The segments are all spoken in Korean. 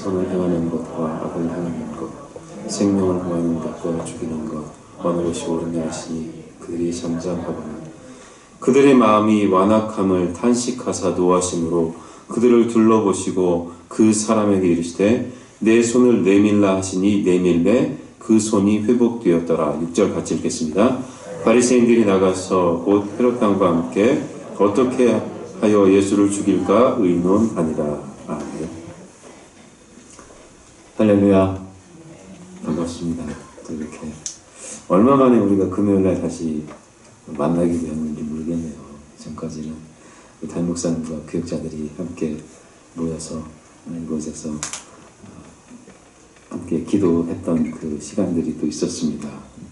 선을 행하는 것과 악을 행하는 것, 생명을 구하는 것과 죽이는 것, 어느 것이 옳으냐 하시니 그들이 잠잠하거나 그들의 마음이 완악함을 탄식하사 노하심으로 그들을 둘러보시고 그 사람에게 이르시되 내 손을 내밀라 하시니 내밀매 그 손이 회복되었더라. 6절 같이 읽겠습니다. 바리새인들이 나가서 곧 헤롯 왕과 함께 어떻게 하여 예수를 죽일까 의논하니라. 아멘. 할렐루야. 반갑습니다. 또 이렇게 얼마 만에 우리가 금요일날 다시 만나게 되었는지 모르겠네요. 전까지는 담임 목사님과 교육자들이 함께 모여서 이곳에서 함께 기도했던 그 시간들이 또 있었습니다.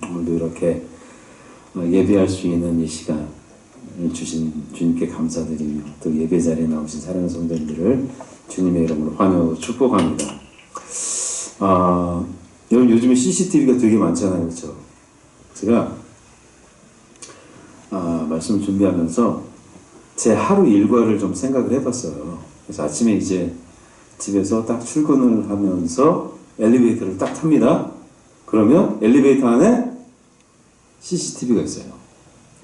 오늘도 이렇게 예배할 수 있는 이 시간을 주신 주님께 감사드리며 또 예배 자리에 나오신 사랑하는 성도님들을 주님의 이름으로 환영하고 축복합니다. 여러분 요즘에 CCTV가 되게 많잖아요. 그렇죠? 제가 말씀을 준비하면서 제 하루 일과를 좀 생각을 해봤어요. 그래서 아침에 이제 집에서 딱 출근을 하면서 엘리베이터를 딱 탑니다. 그러면 엘리베이터 안에 CCTV가 있어요.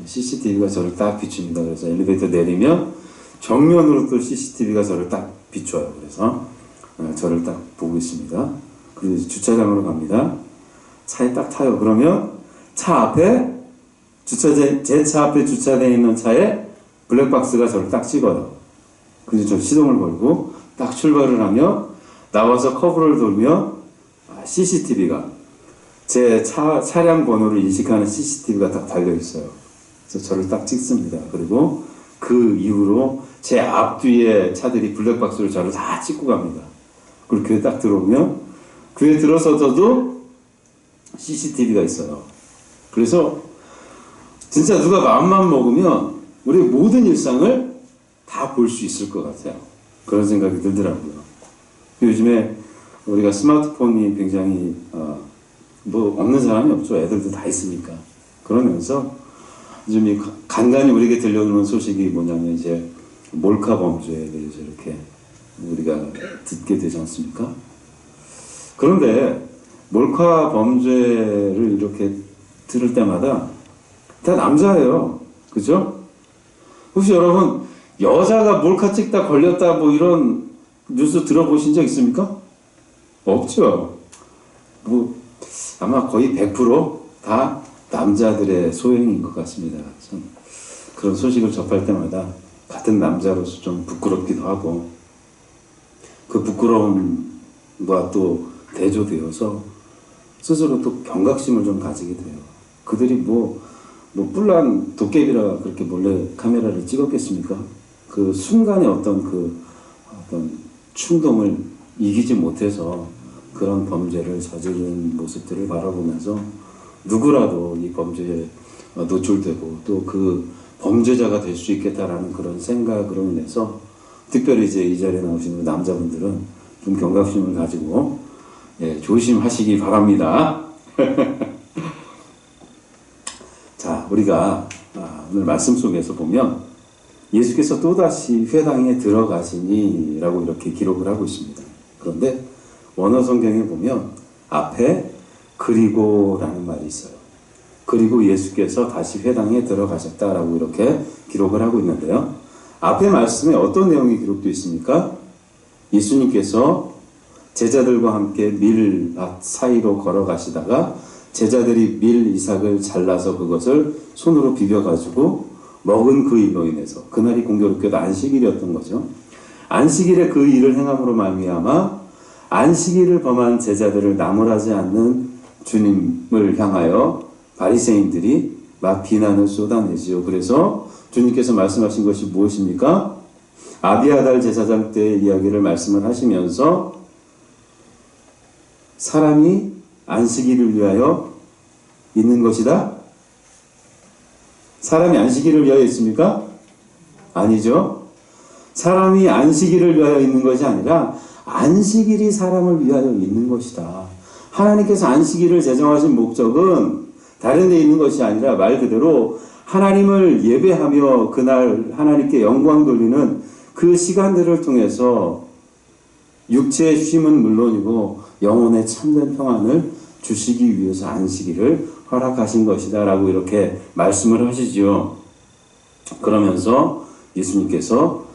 CCTV가 저를 딱 비춥니다. 그래서 엘리베이터 내리면 정면으로 또 CCTV가 저를 딱 비춰요. 그래서 저를 딱 보고 있습니다. 그리고 주차장으로 갑니다. 차에 딱 타요. 그러면 차 앞에 제 차 앞에 주차되어 있는 차에 블랙박스가 저를 딱 찍어요. 그래서 저 시동을 걸고 딱 출발을 하며 나와서 커브를 돌며 CCTV가 제 차량 번호를 인식하는 CCTV가 딱 달려있어요. 그래서 저를 딱 찍습니다. 그리고 그 이후로 제 앞뒤에 차들이 블랙박스로 저를 다 찍고 갑니다. 그리고 교회 딱 들어오면 교회 들어서도 CCTV가 있어요. 그래서 진짜 누가 마음만 먹으면 우리 모든 일상을 다 볼 수 있을 것 같아요. 그런 생각이 들더라고요. 요즘에 우리가 스마트폰이 굉장히 뭐 없는 사람이 없죠. 애들도 다 있으니까. 그러면서 요즘 간간히 우리에게 들려오는 소식이 뭐냐면 이제 몰카 범죄에 대해서 이렇게 우리가 듣게 되지 않습니까? 그런데 몰카 범죄를 이렇게 들을 때마다 다 남자예요. 그죠? 혹시 여러분 여자가 몰카 찍다 걸렸다 뭐 이런 뉴스 들어보신 적 있습니까? 없죠. 뭐 아마 거의 100% 남자들의 소행인 것 같습니다. 참 그런 소식을 접할 때마다 같은 남자로서 좀 부끄럽기도 하고 그 부끄러움과 또 대조되어서 스스로 또 경각심을 좀 가지게 돼요. 그들이 뭐 뿔난 도깨비라 그렇게 몰래 카메라를 찍었겠습니까? 그 순간의 어떤 충동을 이기지 못해서 그런 범죄를 저지른 모습들을 바라보면서 누구라도 이 범죄에 노출되고 또 그 범죄자가 될 수 있겠다라는 그런 생각으로 인해서 특별히 이제 이 자리에 나오시는 남자분들은 좀 경각심을 가지고 조심하시기 바랍니다. 자, 우리가 오늘 말씀 속에서 보면 예수께서 또다시 회당에 들어가시니 라고 이렇게 기록을 하고 있습니다. 그런데 원어 성경에 보면 앞에 그리고 라는 말이 있어요. 그리고 예수께서 다시 회당에 들어가셨다라고 이렇게 기록을 하고 있는데요. 앞에 말씀에 어떤 내용이 기록되어 있습니까? 예수님께서 제자들과 함께 밀밭 사이로 걸어가시다가 제자들이 밀 이삭을 잘라서 그것을 손으로 비벼가지고 먹은 그 일로 인해서 그날이 공교롭게도 안식일이었던 거죠. 안식일에 그 일을 행함으로 말미암아 안식일을 범한 제자들을 나무라지 않는 주님을 향하여 바리새인들이 막 비난을 쏟아내지요. 그래서 주님께서 말씀하신 것이 무엇입니까? 아비아달 제사장 때의 이야기를 말씀을 하시면서 사람이 안식일을 위하여 있는 것이다? 사람이 안식일을 위하여 있습니까? 아니죠. 사람이 안식일을 위하여 있는 것이 아니라 안식일이 사람을 위하여 있는 것이다. 하나님께서 안식일을 제정하신 목적은 다른 데 있는 것이 아니라 말 그대로 하나님을 예배하며 그날 하나님께 영광 돌리는 그 시간들을 통해서 육체의 쉼은 물론이고 영혼의 참된 평안을 주시기 위해서 안식일을 허락하신 것이다 라고 이렇게 말씀을 하시죠. 그러면서 예수님께서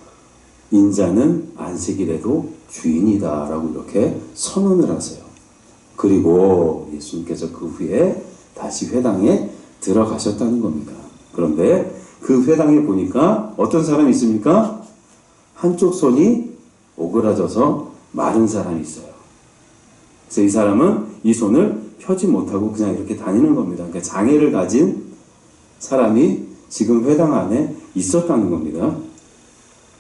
인자는 안식일에도 주인이다 라고 이렇게 선언을 하세요. 그리고 예수님께서 그 후에 다시 회당에 들어가셨다는 겁니다. 그런데 그 회당에 보니까 어떤 사람이 있습니까? 한쪽 손이 오그라져서 마른 사람이 있어요. 그래서 이 사람은 이 손을 펴지 못하고 그냥 이렇게 다니는 겁니다. 그러니까 장애를 가진 사람이 지금 회당 안에 있었다는 겁니다.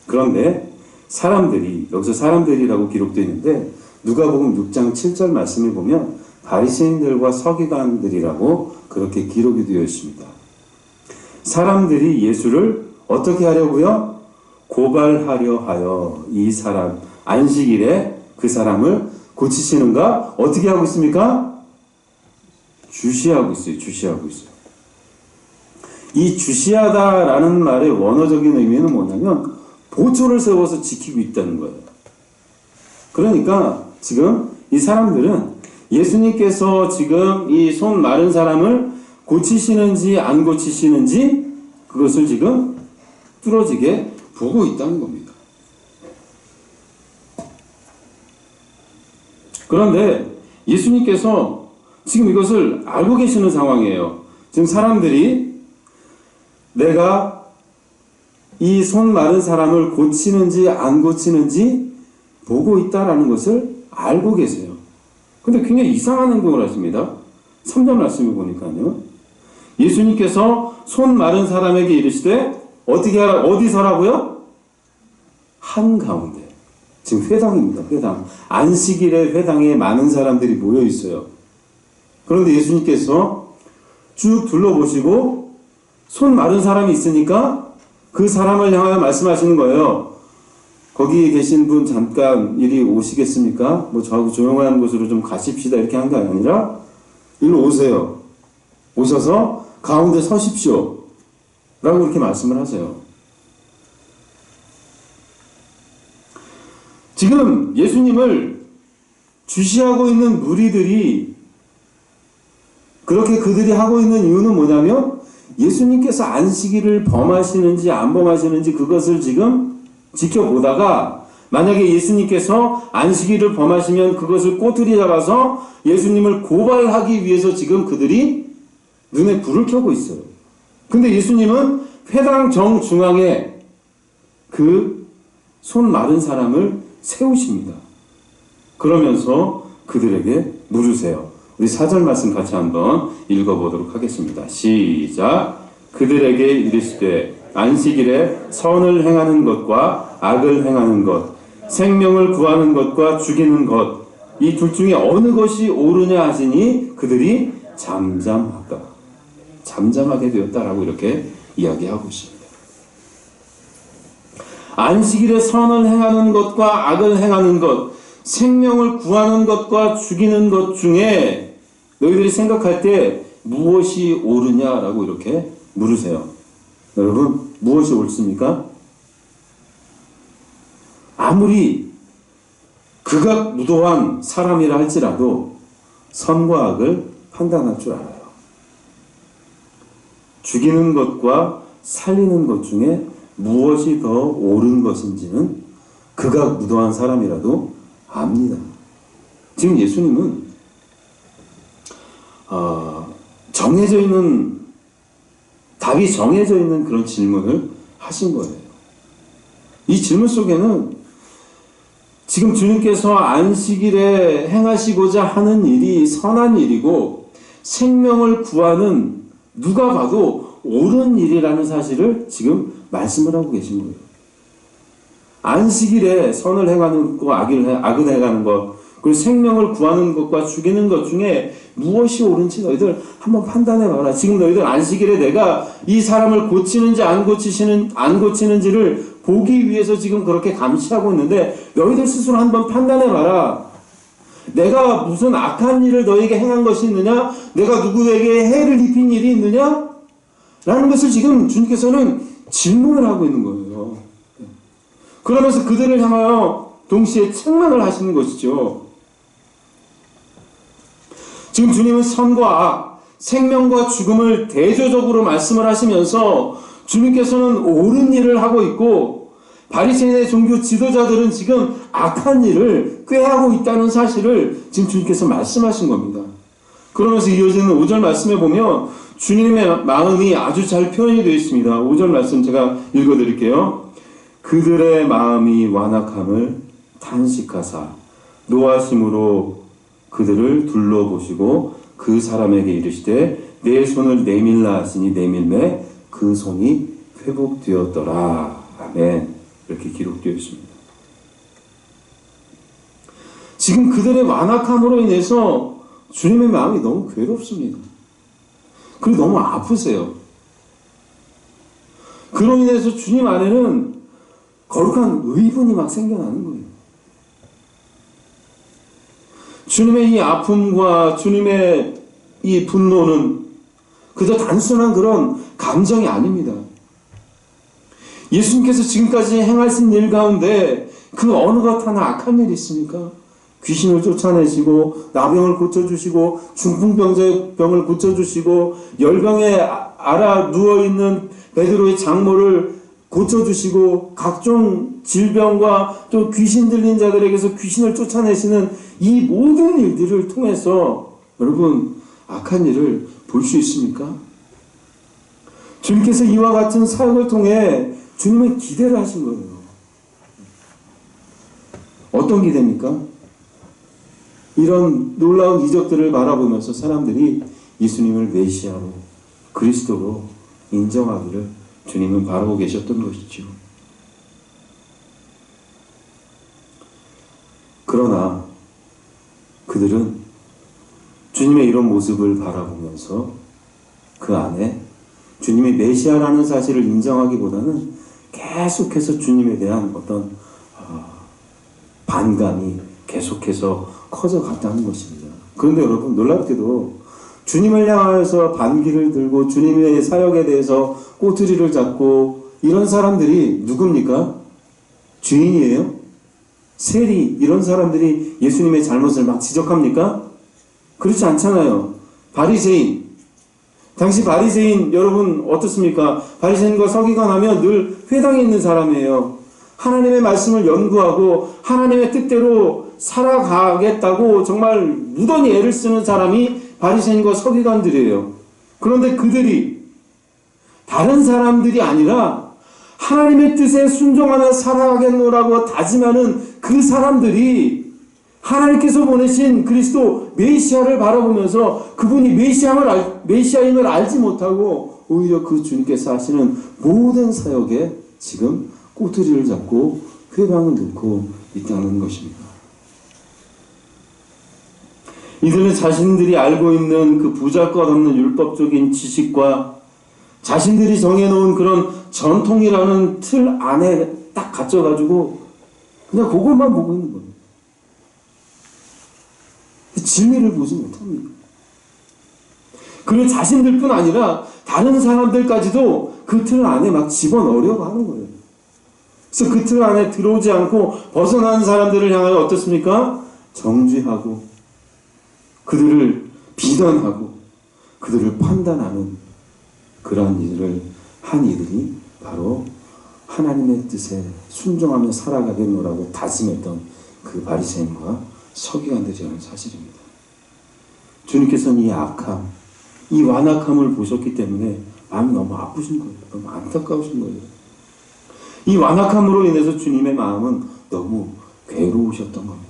그런데 사람들이, 여기서 사람들이라고 기록되어 있는데 누가복음 6장 7절 말씀을 보면 바리새인들과 서기관들이라고 그렇게 기록이 되어 있습니다. 사람들이 예수를 어떻게 하려고요? 고발하려 하여 이 사람, 안식일에 그 사람을 고치시는가? 어떻게 하고 있습니까? 주시하고 있어요. 주시하고 있어요. 이 주시하다라는 말의 원어적인 의미는 뭐냐면 보초를 세워서 지키고 있다는 거예요. 그러니까 지금 이 사람들은 예수님께서 지금 이 손 마른 사람을 고치시는지 안 고치시는지 그것을 지금 뚫어지게 보고 있다는 겁니다. 그런데 예수님께서 지금 이것을 알고 계시는 상황이에요. 지금 사람들이 내가 이 손 마른 사람을 고치는지 안 고치는지 보고 있다라는 것을 알고 계세요. 근데 굉장히 이상한 행동을 하십니다. 3절 말씀을 보니까요. 예수님께서 손 마른 사람에게 이르시되 어떻게 하라, 어디서라고요? 한가운데. 지금 회당입니다. 회당. 안식일에 회당에 많은 사람들이 모여 있어요. 그런데 예수님께서 쭉 둘러보시고 손 마른 사람이 있으니까 그 사람을 향하여 말씀하시는 거예요. 거기 계신 분 잠깐 이리 오시겠습니까? 뭐 저하고 조용한 곳으로 좀 가십시다 이렇게 한 게 아니라 일로 오세요. 오셔서 가운데 서십시오. 라고 이렇게 말씀을 하세요. 지금 예수님을 주시하고 있는 무리들이 그렇게 그들이 하고 있는 이유는 뭐냐면 예수님께서 안식일을 범하시는지 안 범하시는지 그것을 지금 지켜보다가 만약에 예수님께서 안식일을 범하시면 그것을 꼬투리 잡아서 예수님을 고발하기 위해서 지금 그들이 눈에 불을 켜고 있어요. 근데 예수님은 회당 정중앙에 그 손 마른 사람을 세우십니다. 그러면서 그들에게 물으세요. 우리 4절 말씀 같이 한번 읽어보도록 하겠습니다. 시작. 그들에게 이르시되 안식일에 선을 행하는 것과 악을 행하는 것, 생명을 구하는 것과 죽이는 것, 이 둘 중에 어느 것이 옳으냐 하시니 그들이 잠잠하게 되었다라고 이렇게 이야기하고 있습니다. 안식일에 선을 행하는 것과 악을 행하는 것, 생명을 구하는 것과 죽이는 것 중에 너희들이 생각할 때 무엇이 옳으냐라고 이렇게 물으세요. 여러분, 무엇이 옳습니까? 아무리 극악무도한 사람이라 할지라도 선과 악을 판단할 줄 알아요. 죽이는 것과 살리는 것 중에 무엇이 더 옳은 것인지는 극악무도한 사람이라도 압니다. 지금 예수님은 정해져 있는 답이 정해져 있는 그런 질문을 하신 거예요. 이 질문 속에는 지금 주님께서 안식일에 행하시고자 하는 일이 선한 일이고 생명을 구하는 누가 봐도 옳은 일이라는 사실을 지금 말씀을 하고 계신 거예요. 안식일에 선을 행하는 것과 악을 행하는 것, 그리고 생명을 구하는 것과 죽이는 것 중에 무엇이 옳은지 너희들 한번 판단해봐라. 지금 너희들 안식일에 내가 이 사람을 고치는지 안 고치는지를 보기 위해서 지금 그렇게 감시하고 있는데 너희들 스스로 한번 판단해봐라. 내가 무슨 악한 일을 너에게 행한 것이 있느냐? 내가 누구에게 해를 입힌 일이 있느냐? 라는 것을 지금 주님께서는 질문을 하고 있는 거예요. 그러면서 그들을 향하여 동시에 책망을 하시는 것이죠. 지금 주님은 선과 악, 생명과 죽음을 대조적으로 말씀을 하시면서 주님께서는 옳은 일을 하고 있고 바리새인의 종교 지도자들은 지금 악한 일을 꾀하고 있다는 사실을 지금 주님께서 말씀하신 겁니다. 그러면서 이어지는 5절 말씀에 보면 주님의 마음이 아주 잘 표현이 되어 있습니다. 5절 말씀 제가 읽어드릴게요. 그들의 마음이 완악함을 탄식하사 노하심으로 그들을 둘러보시고 그 사람에게 이르시되 내 손을 내밀라 하시니 내밀매 그 손이 회복되었더라. 아멘. 이렇게 기록되어 있습니다. 지금 그들의 완악함으로 인해서 주님의 마음이 너무 괴롭습니다. 그리고 너무 아프세요. 그로 인해서 주님 안에는 거룩한 의분이 막 생겨나는 거예요. 주님의 이 아픔과 주님의 이 분노는 그저 단순한 그런 감정이 아닙니다. 예수님께서 지금까지 행하신 일 가운데 그 어느 것 하나 악한 일이 있습니까? 귀신을 쫓아내시고 나병을 고쳐주시고 중풍병을 고쳐주시고 열병에 앓아 누워있는 베드로의 장모를 고쳐주시고 각종 질병과 또 귀신 들린 자들에게서 귀신을 쫓아내시는 이 모든 일들을 통해서 여러분 악한 일을 볼 수 있습니까? 주님께서 이와 같은 사역을 통해 주님은 기대를 하신 거예요. 어떤 기대입니까? 이런 놀라운 이적들을 바라보면서 사람들이 예수님을 메시아로 그리스도로 인정하기를 주님은 바라고 계셨던 것이죠. 그러나 그들은 주님의 이런 모습을 바라보면서 그 안에 주님이 메시아라는 사실을 인정하기보다는 계속해서 주님에 대한 어떤 반감이 계속해서 커져갔다는 것입니다. 그런데 여러분 놀랍게도 주님을 향하여서 반기를 들고 주님의 사역에 대해서 꼬투리를 잡고 이런 사람들이 누굽니까? 죄인이에요? 세리 이런 사람들이 예수님의 잘못을 막 지적합니까? 그렇지 않잖아요. 바리새인. 당시 바리새인 여러분 어떻습니까? 바리새인과 서기관하면 늘 회당에 있는 사람이에요. 하나님의 말씀을 연구하고 하나님의 뜻대로 살아가겠다고 정말 무던히 애를 쓰는 사람이 바리새인과 서기관들이에요. 그런데 그들이 다른 사람들이 아니라 하나님의 뜻에 순종하며 살아가겠노라고 다짐하는 그 사람들이 하나님께서 보내신 그리스도 메시아를 바라보면서 그분이 메시아임을 알지 못하고 오히려 그 주님께서 하시는 모든 사역에 지금 꼬투리를 잡고 회방을 놓고 있다는 것입니다. 이들은 자신들이 알고 있는 그 보잘것없는 율법적인 지식과 자신들이 정해놓은 그런 전통이라는 틀 안에 딱 갇혀가지고 그냥 그것만 보고 있는 거예요. 진리를 보지 못합니다. 그리고 자신들뿐 아니라 다른 사람들까지도 그 틀 안에 막 집어넣으려고 하는 거예요. 그래서 그 틀 안에 들어오지 않고 벗어나는 사람들을 향하여 어떻습니까? 정죄하고 그들을 비난하고 그들을 판단하는 그러한 일을 한 이들이 바로 하나님의 뜻에 순종하며 살아가겠노라고 다짐했던 그 바리새인과 서기관들이라는 사실입니다. 주님께서는 이 악함, 이 완악함을 보셨기 때문에 마음이 너무 아프신 거예요. 너무 안타까우신 거예요. 이 완악함으로 인해서 주님의 마음은 너무 괴로우셨던 겁니다.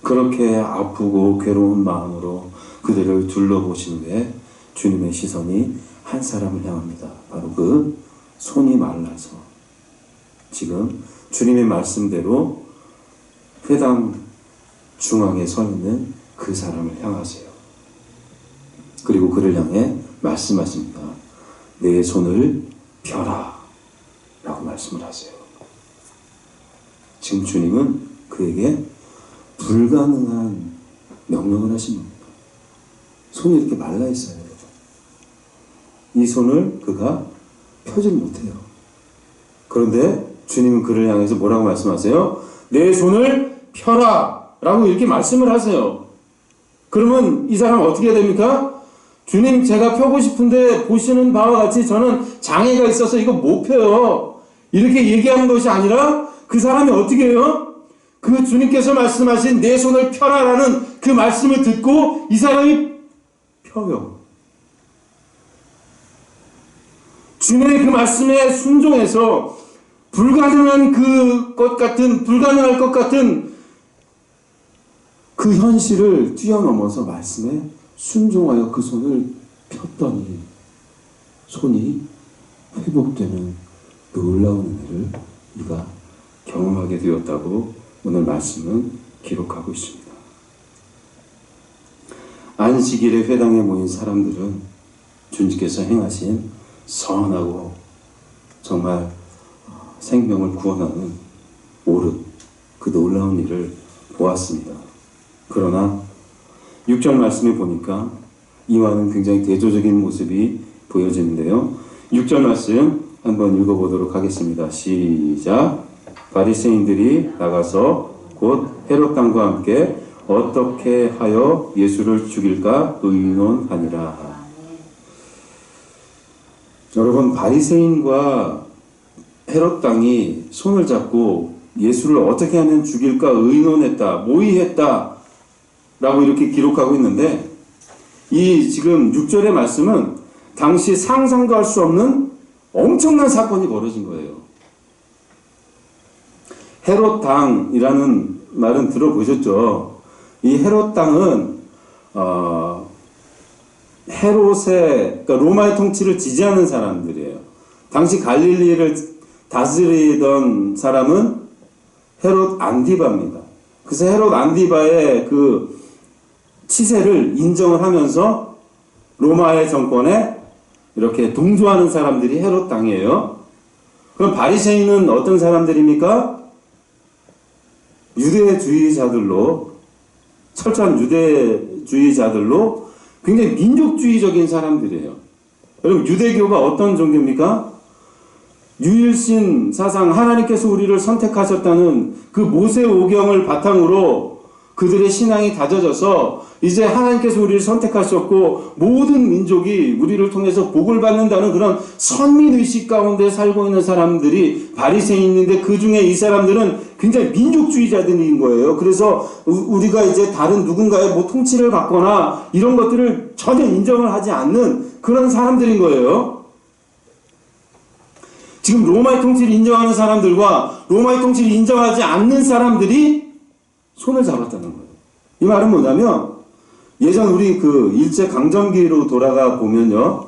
그렇게 아프고 괴로운 마음으로 그들을 둘러보시는데 주님의 시선이 한 사람을 향합니다. 바로 그 손이 말라서 지금 주님의 말씀대로 회당 중앙에 서 있는 그 사람을 향하세요. 그리고 그를 향해 말씀하십니다. 내 손을 펴라 라고 말씀을 하세요. 지금 주님은 그에게 불가능한 명령을 하신 겁니다. 손이 이렇게 말라 있어요. 이 손을 그가 펴질 못해요. 그런데 주님은 그를 향해서 뭐라고 말씀하세요? 내 손을 펴라 라고 이렇게 말씀을 하세요. 그러면 이 사람 어떻게 해야 됩니까? 주님, 제가 펴고 싶은데 보시는 바와 같이 저는 장애가 있어서 이거 못 펴요. 이렇게 얘기하는 것이 아니라 그 사람이 어떻게 해요? 그 주님께서 말씀하신 내 손을 펴라라는 그 말씀을 듣고 이 사람이 펴요. 주님의 그 말씀에 순종해서 불가능할 것 같은 그 현실을 뛰어넘어서 말씀에 순종하여 그 손을 폈더니 손이 회복되는 놀라운 은혜를 우리가 경험하게 되었다고 오늘 말씀은 기록하고 있습니다. 안식일에 회당에 모인 사람들은 주님께서 행하신 선하고 정말 생명을 구원하는 옳은 그 놀라운 일을 보았습니다. 그러나 6절 말씀에 보니까 이와는 굉장히 대조적인 모습이 보여지는데요. 6절 말씀 한번 읽어보도록 하겠습니다. 시작. 바리새인들이 나가서 곧 헤롯 왕과 함께 어떻게 하여 예수를 죽일까 의논하니라. 여러분, 바리새인과 헤롯 왕이 손을 잡고 예수를 어떻게 하면 죽일까 의논했다, 모의했다 라고 이렇게 기록하고 있는데, 이 지금 6절의 말씀은 당시 상상도 할 수 없는 엄청난 사건이 벌어진 거예요. 헤롯 당이라는 말은 들어보셨죠? 이 헤롯 당은 헤롯의, 그러니까 로마의 통치를 지지하는 사람들이에요. 당시 갈릴리를 다스리던 사람은 헤롯 안디바입니다. 그래서 헤롯 안디바의 그 치세를 인정을 하면서 로마의 정권에 이렇게 동조하는 사람들이 헤롯 당이에요. 그럼 바리새인은 어떤 사람들입니까? 유대주의자들로, 철저한 유대주의자들로 굉장히 민족주의적인 사람들이에요. 여러분, 유대교가 어떤 종교입니까? 유일신 사상, 하나님께서 우리를 선택하셨다는 그 모세오경을 바탕으로 그들의 신앙이 다져져서 이제 하나님께서 우리를 선택하셨고 모든 민족이 우리를 통해서 복을 받는다는 그런 선민의식 가운데 살고 있는 사람들이 바리새인인데, 그 중에 이 사람들은 굉장히 민족주의자들인 거예요. 그래서 우리가 이제 다른 누군가의 뭐 통치를 받거나 이런 것들을 전혀 인정을 하지 않는 그런 사람들인 거예요. 지금 로마의 통치를 인정하는 사람들과 로마의 통치를 인정하지 않는 사람들이 손을 잡았다는 거예요. 이 말은 뭐냐면, 예전 우리 그 일제 강점기로 돌아가 보면요,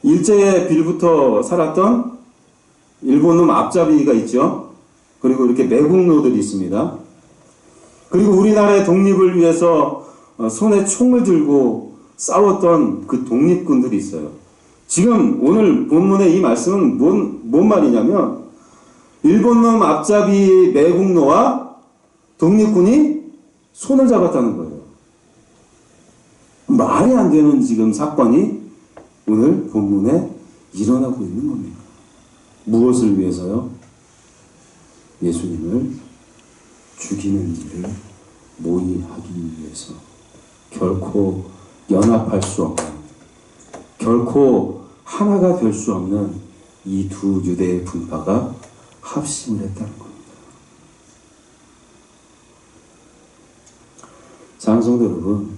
일제에 빌부터 살았던 일본놈 앞잡이가 있죠. 그리고 이렇게 매국노들이 있습니다. 그리고 우리나라의 독립을 위해서 손에 총을 들고 싸웠던 그 독립군들이 있어요. 지금 오늘 본문의 이 말씀은 뭔 말이냐면, 일본놈 앞잡이 매국노와 독립군이 손을 잡았다는 거예요. 말이 안 되는 지금 사건이 오늘 본문에 일어나고 있는 겁니다. 무엇을 위해서요? 예수님을 죽이는 일을 모의하기 위해서. 결코 연합할 수 없는, 결코 하나가 될 수 없는 이 두 유대의 분파가 합심을 했다는 겁니다. 사랑하는 성도 여러분,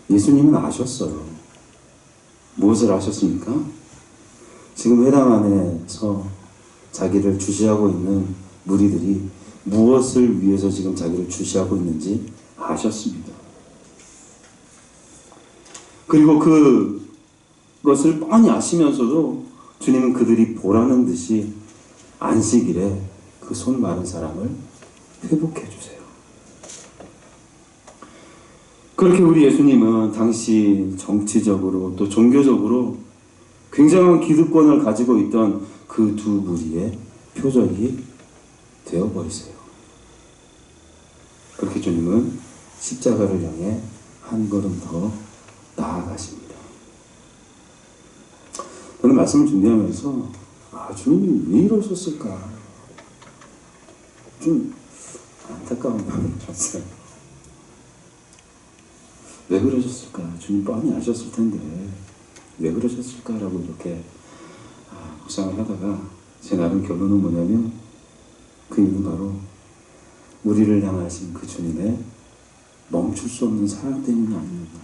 예수님은 아셨어요. 무엇을 아셨습니까? 지금 회당 안에서 자기를 주시하고 있는 무리들이 무엇을 위해서 지금 자기를 주시하고 있는지 아셨습니다. 그리고 그것을 뻔히 아시면서도 주님은 그들이 보라는 듯이 안식일에 그 손 마른 사람을 회복해 주세요. 그렇게 우리 예수님은 당시 정치적으로 또 종교적으로 굉장한 기득권을 가지고 있던 그 두 무리의 표적이 되어버리세요. 그렇게 주님은 십자가를 향해 한 걸음 더 나아가십니다. 저는 말씀을 준비하면서 주님이 왜 이러셨을까? 좀 안타까운 마음이 들었어요. 왜 그러셨을까? 주님 뻔히 아셨을 텐데 왜 그러셨을까라고 이렇게 묵상을 하다가 제 나름 결론은 뭐냐면 그 이유는 바로 우리를 향하신 그 주님의 멈출 수 없는 사랑 때문이 아니었나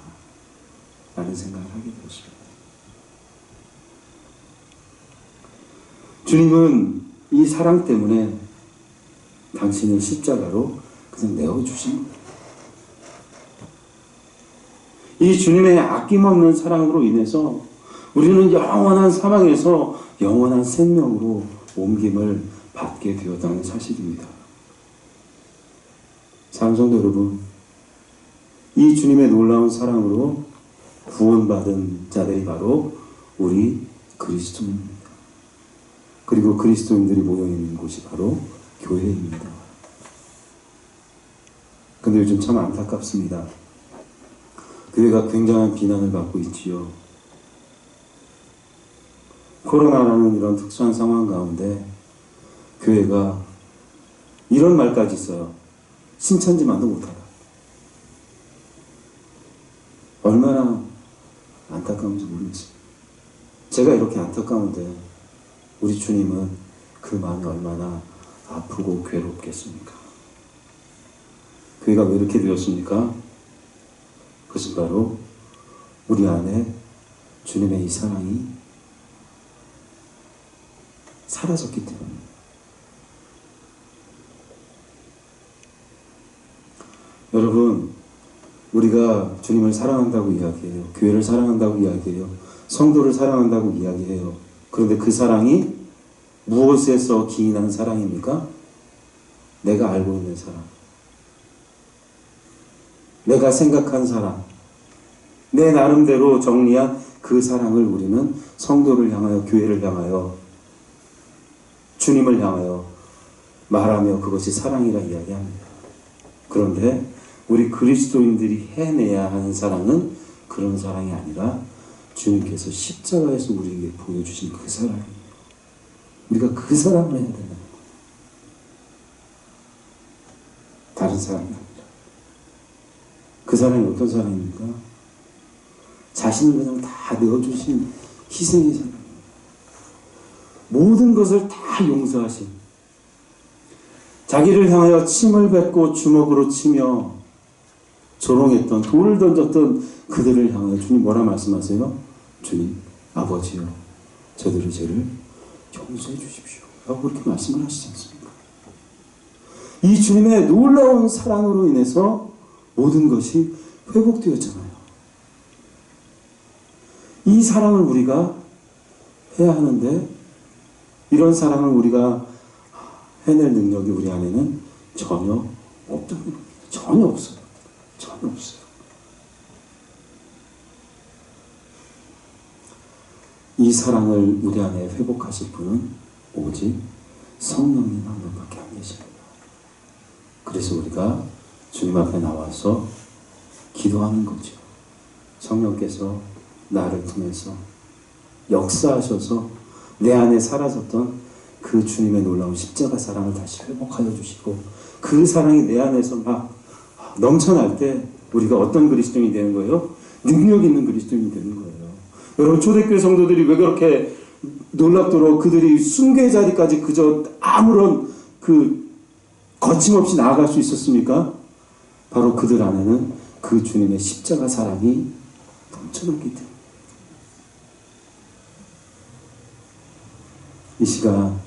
라는 생각을 하게 되었습니다. 주님은 이 사랑 때문에 당신을 십자가로 그냥 내어주신 거예요. 이 주님의 아낌없는 사랑으로 인해서 우리는 영원한 사망에서 영원한 생명으로 옮김을 받게 되었다는 사실입니다. 사랑하는 성도 여러분, 이 주님의 놀라운 사랑으로 구원받은 자들이 바로 우리 그리스도인입니다. 그리고 그리스도인들이 모여있는 곳이 바로 교회입니다. 근데 요즘 참 안타깝습니다. 교회가 굉장한 비난을 받고 있지요. 코로나라는 이런 특수한 상황 가운데 교회가 이런 말까지 있어요. 신천지만도 못하다. 얼마나 안타까운지 모르겠습니다. 제가 이렇게 안타까운데 우리 주님은 그 마음이 얼마나 아프고 괴롭겠습니까? 교회가 왜 이렇게 되었습니까? 그것은 바로 우리 안에 주님의 이 사랑이 사라졌기 때문입니다. 여러분, 우리가 주님을 사랑한다고 이야기해요. 교회를 사랑한다고 이야기해요. 성도를 사랑한다고 이야기해요. 그런데 그 사랑이 무엇에서 기인한 사랑입니까? 내가 알고 있는 사랑. 내가 생각한 사랑. 내 나름대로 정리한 그 사랑을 우리는 성도를 향하여, 교회를 향하여, 주님을 향하여 말하며 그것이 사랑이라 이야기합니다. 그런데 우리 그리스도인들이 해내야 하는 사랑은 그런 사랑이 아니라 주님께서 십자가에서 우리에게 보여주신 그 사랑이에요. 우리가 그 사랑을 해야 된다는 거예요. 다른 사랑이 아니라. 그 사랑이 어떤 사랑입니까? 자신을 그냥 다 내어주신 희생의 사랑. 모든 것을 다 용서하신, 자기를 향하여 침을 뱉고 주먹으로 치며 조롱했던, 돌을 던졌던 그들을 향하여 주님 뭐라 말씀하세요? 주님, 아버지여, 저들의 죄를 용서해 주십시오 라고 그렇게 말씀을 하시지 않습니까? 이 주님의 놀라운 사랑으로 인해서 모든 것이 회복되었잖아요. 이 사랑을 우리가 해야 하는데 이런 사랑을 우리가 해낼 능력이 우리 안에는 전혀 없다는 겁니다. 전혀 없어요. 전혀 없어요. 이 사랑을 우리 안에 회복하실 분은 오직 성령님 한 분밖에 안 계십니다. 그래서 우리가 주님 앞에 나와서 기도하는 거죠. 성령께서 나를 통해서 역사하셔서 내 안에 사라졌던 그 주님의 놀라운 십자가 사랑을 다시 회복하여 주시고 그 사랑이 내 안에서 막 넘쳐날 때 우리가 어떤 그리스도인이 되는 거예요? 능력 있는 그리스도인이 되는 거예요. 여러분, 초대교회 성도들이 왜 그렇게 놀랍도록 그들이 숭배의 자리까지 그저 아무런 거침없이 나아갈 수 있었습니까? 바로 그들 안에는 그 주님의 십자가 사랑이 넘쳐났기 때문에. 이 시간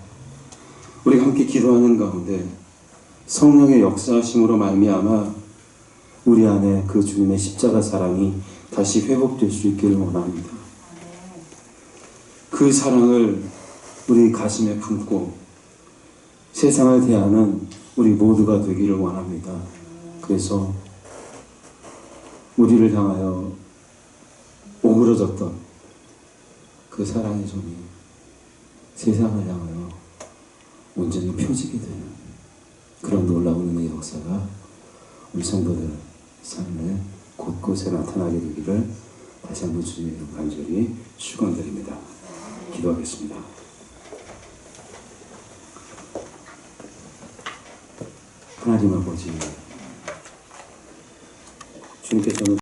우리가 함께 기도하는 가운데 성령의 역사하심으로 말미암아 우리 안에 그 주님의 십자가 사랑이 다시 회복될 수 있기를 원합니다. 그 사랑을 우리 가슴에 품고 세상을 대하는 우리 모두가 되기를 원합니다. 그래서 우리를 향하여 오그러졌던 그 사랑의 손이 세상을 향하여 온전히 펴지게 되는 그런 놀라운 은혜의 역사가 우리 성도들 삶에 곳곳에 나타나게 되기를 다시 한번 주님의 이름 간절히 축원드립니다. 기도하겠습니다. 하나님 아버지, 주님께서는